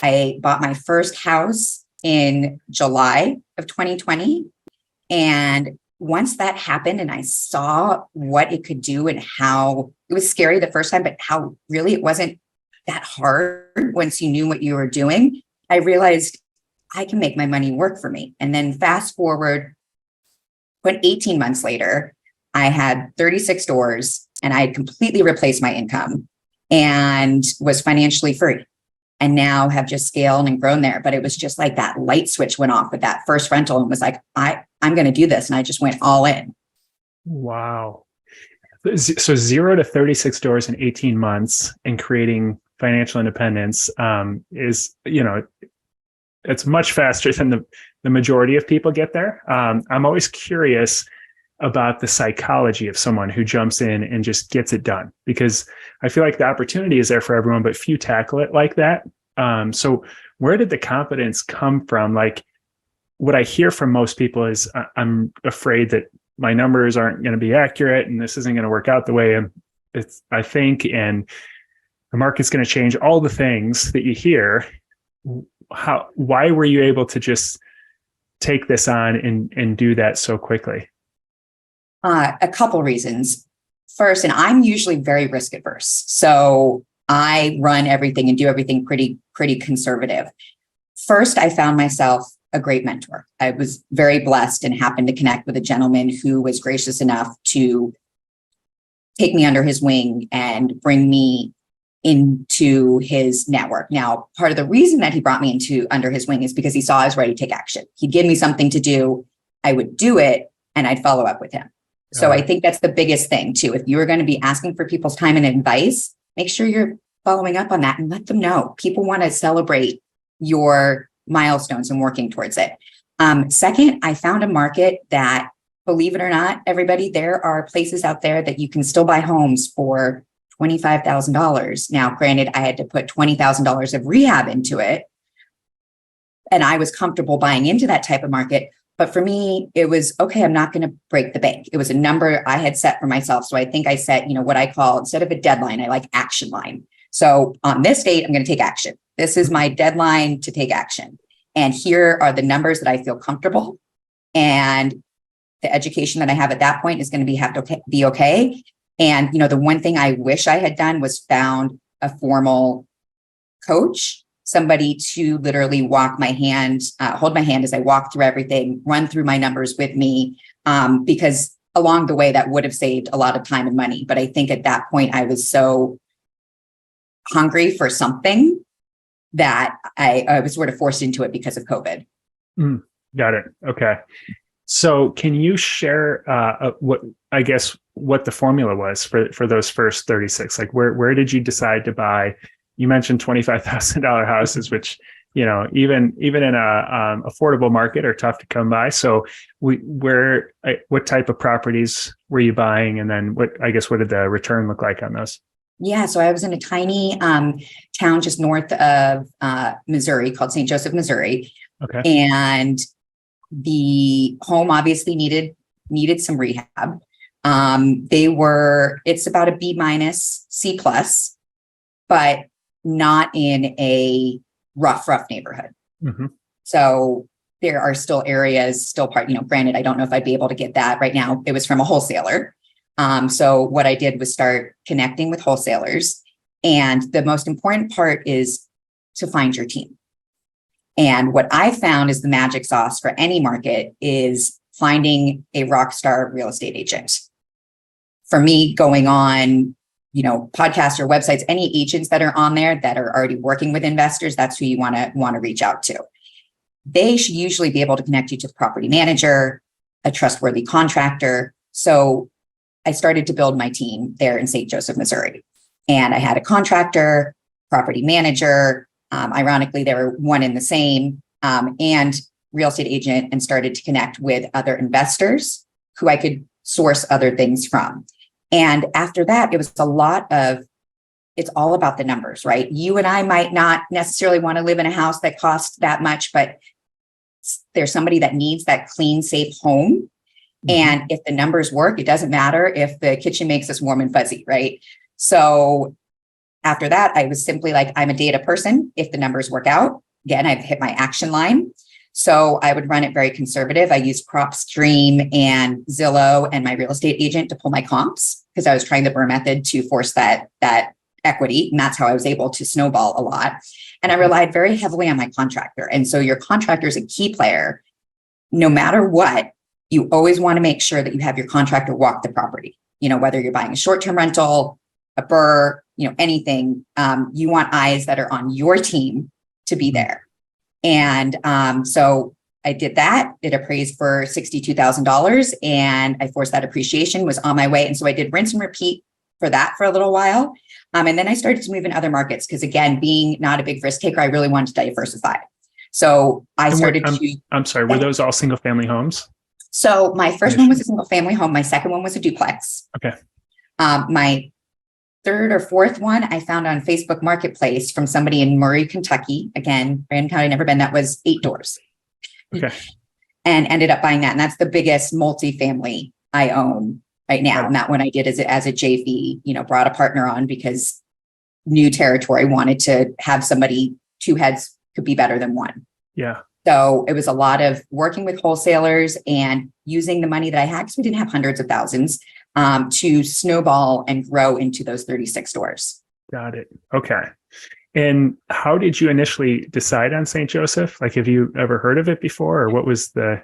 I bought my first house in July of 2020. And once that happened and I saw what it could do and how it was scary the first time, but how really it wasn't that hard once you knew what you were doing, I realized I can make my money work for me. And then fast forward, 18 months later, I had 36 doors and I had completely replaced my income and was financially free. And now have just scaled and grown there. But it was just like that light switch went off with that first rental and was like, I'm going to do this. And I just went all in. Wow. So 0 to 36 doors in 18 months and creating financial independence is, it's much faster than the majority of people get there. I'm always curious about the psychology of someone who jumps in and just gets it done, because I feel like the opportunity is there for everyone, but few tackle it like that. So where did the confidence come from? Like, what I hear from most people is I'm afraid that my numbers aren't going to be accurate and this isn't going to work out the way I think, and the market's going to change, all the things that you hear. Why were you able to just take this on and do that so quickly? A couple reasons. First, and I'm usually very risk adverse, so I run everything and do everything pretty conservative. First, I found myself a great mentor. I was very blessed and happened to connect with a gentleman who was gracious enough to take me under his wing and bring me into his network. Now, part of the reason that he brought me under his wing is because he saw I was ready to take action. He'd give me something to do, I would do it, and I'd follow up with him. So I think that's the biggest thing too. If you're going to be asking for people's time and advice, make sure you're following up on that and let them know. People want to celebrate your milestones and working towards it. Second, I found a market that, believe it or not, everybody, there are places out there that you can still buy homes for $25,000. Now, granted, I had to put $20,000 of rehab into it, and I was comfortable buying into that type of market. But for me, it was, okay, I'm not going to break the bank. It was a number I had set for myself. So I think I set, what I call, instead of a deadline, I like action line. So on this date, I'm going to take action. This is my deadline to take action. And here are the numbers that I feel comfortable. And the education that I have at that point is going to have to be okay. And, the one thing I wish I had done was found a formal coach, somebody to literally hold my hand as I walk through everything, run through my numbers with me, because along the way that would have saved a lot of time and money. But I think at that point I was so hungry for something that I was sort of forced into it because of COVID. Got it. Okay. So can you share what the formula was for those first 36? Like where did you decide to buy? You mentioned $25,000 houses, which, even in a affordable market are tough to come by. So what type of properties were you buying? And then what did the return look like on those? Yeah. So I was in a tiny town just north of Missouri called St. Joseph, Missouri. Okay. And the home obviously needed some rehab. It's about a B-, C+, but not in a rough neighborhood. Mm-hmm. So there are still areas, granted, I don't know if I'd be able to get that right now. It was from a wholesaler. So what I did was start connecting with wholesalers. And the most important part is to find your team. And what I found is the magic sauce for any market is finding a rock star real estate agent. For me, going on, podcasts or websites, any agents that are on there that are already working with investors, that's who you want to reach out to. They should usually be able to connect you to the property manager, a trustworthy contractor. So I started to build my team there in St. Joseph, Missouri. And I had a contractor, property manager, ironically, they were one in the same, and real estate agent, and started to connect with other investors who I could source other things from. And after that, it was it's all about the numbers, right? You and I might not necessarily want to live in a house that costs that much, but there's somebody that needs that clean, safe home. Mm-hmm. And if the numbers work, it doesn't matter if the kitchen makes us warm and fuzzy, right? So after that, I was simply like, I'm a data person. If the numbers work out, again, I've hit my action line. So I would run it very conservative. I used PropStream and Zillow and my real estate agent to pull my comps because I was trying the Burr method to force that equity. And that's how I was able to snowball a lot. And I relied very heavily on my contractor. And so your contractor is a key player. No matter what, you always want to make sure that you have your contractor walk the property. Whether you're buying a short-term rental, a Burr, anything, you want eyes that are on your team to be there. And so I did that. It appraised for $62,000 and I forced that appreciation, was on my way. And so I did rinse and repeat for that for a little while. And then I started to move in other markets because, again, being not a big risk taker, I really wanted to diversify. So I started to... I'm sorry, were those all single family homes? So my first one was a single family home. My second one was a duplex. Okay. My third or fourth one I found on Facebook Marketplace from somebody in Murray, Kentucky. Again, Brandon County, never been. That was 8 doors. Okay. And ended up buying that. And that's the biggest multifamily I own right now. Right. And that one I did as a JV, brought a partner on because new territory, wanted to have somebody, 2 heads could be better than one. Yeah. So it was a lot of working with wholesalers and using the money that I had, because we didn't have hundreds of thousands, to snowball and grow into those 36 stores. Got it. Okay. And how did you initially decide on St. Joseph? Like, have you ever heard of it before, or what was the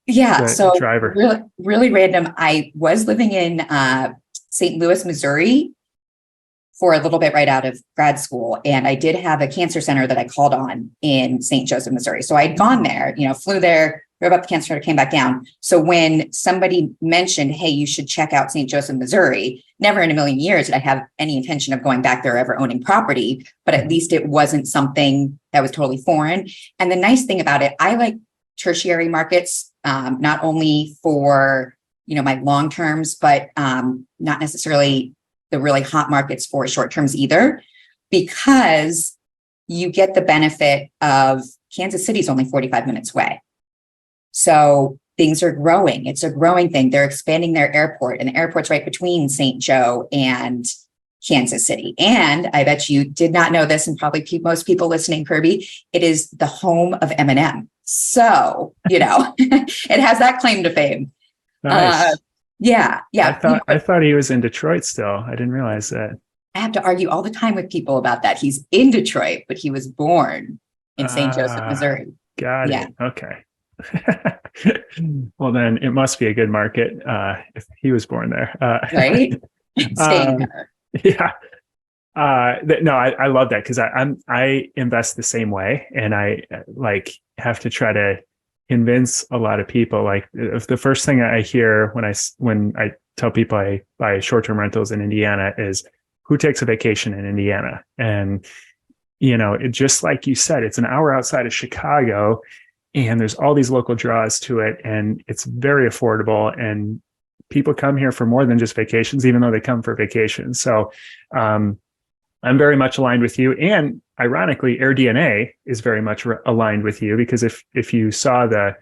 driver? Really random. I was living in St. Louis, Missouri for a little bit right out of grad school. And I did have a cancer center that I called on in St. Joseph, Missouri. So I'd gone there, flew there, drove up the cancer center, came back down. So when somebody mentioned, hey, you should check out St. Joseph, Missouri, never in a million years did I have any intention of going back there or ever owning property, but at least it wasn't something that was totally foreign. And the nice thing about it, I like tertiary markets, not only for, my long terms, but not necessarily the really hot markets for short terms either, because you get the benefit of Kansas City is only 45 minutes away. So things are growing. It's a growing thing. They're expanding their airport, and the airport's right between St. Joe and Kansas City. And I bet you did not know this, and probably most people listening, Kirby, it is the home of Eminem. So, it has that claim to fame. Nice. Yeah. I thought he was in Detroit still. I didn't realize that. I have to argue all the time with people about that. He's in Detroit, but he was born in St. Joseph, Missouri. Got it. Okay. Well, then it must be a good market if he was born there. Right? Staying there. Yeah. No, I love that, because I invest the same way, and I have to try to convince a lot of people. Like, if the first thing I hear when I tell people I buy short-term rentals in Indiana is, who takes a vacation in Indiana? And it, just like you said, it's an hour outside of Chicago, and there's all these local draws to it, and it's very affordable, and people come here for more than just vacations, even though they come for vacations. So I'm very much aligned with you. And ironically, AirDNA is very much aligned with you, because if you saw the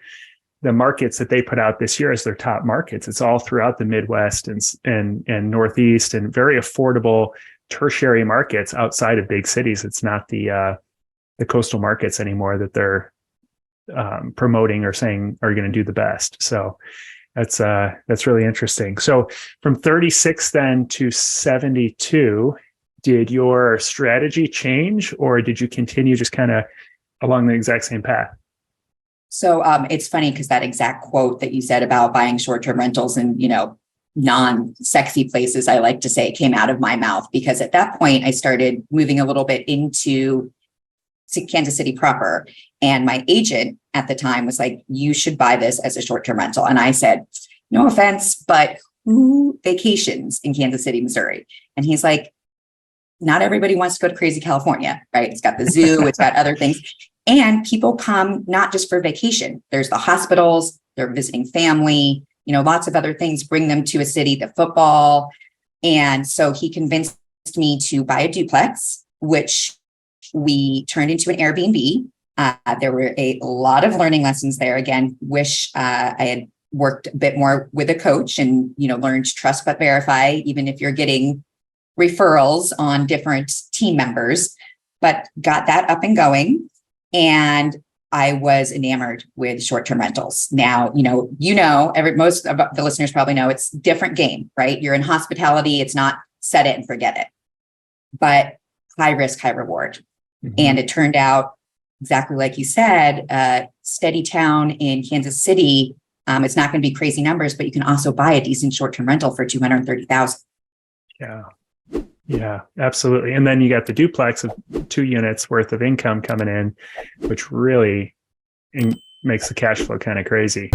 markets that they put out this year as their top markets, it's all throughout the Midwest and Northeast, and very affordable tertiary markets outside of big cities. It's not the coastal markets anymore that they're promoting or saying are going to do the best. So that's really interesting. So from 36 then to 72, did your strategy change, or did you continue just kind of along the exact same path? So it's funny, because that exact quote that you said about buying short-term rentals in, non-sexy places, I like to say, came out of my mouth, because at that point I started moving a little bit into Kansas City proper. And my agent at the time was like, you should buy this as a short-term rental. And I said, no offense, but who vacations in Kansas City, Missouri? And he's like, not everybody wants to go to crazy California, right? It's got the zoo, it's got other things. And people come not just for vacation. There's the hospitals, they're visiting family, lots of other things bring them to a city, the football. And so he convinced me to buy a duplex, which we turned into an Airbnb. There were a lot of learning lessons there. Again, wish I had worked a bit more with a coach and, learned to trust but verify, even if you're getting referrals on different team members, but got that up and going. And I was enamored with short-term rentals. Now, most of the listeners probably know it's a different game, right? You're in hospitality. It's not set it and forget it, but high risk, high reward. Mm-hmm. And it turned out exactly like you said, steady town in Kansas City. It's not going to be crazy numbers, but you can also buy a decent short-term rental for $230,000. Yeah, absolutely. And then you got the duplex of 2 units worth of income coming in, which really makes the cash flow kind of crazy.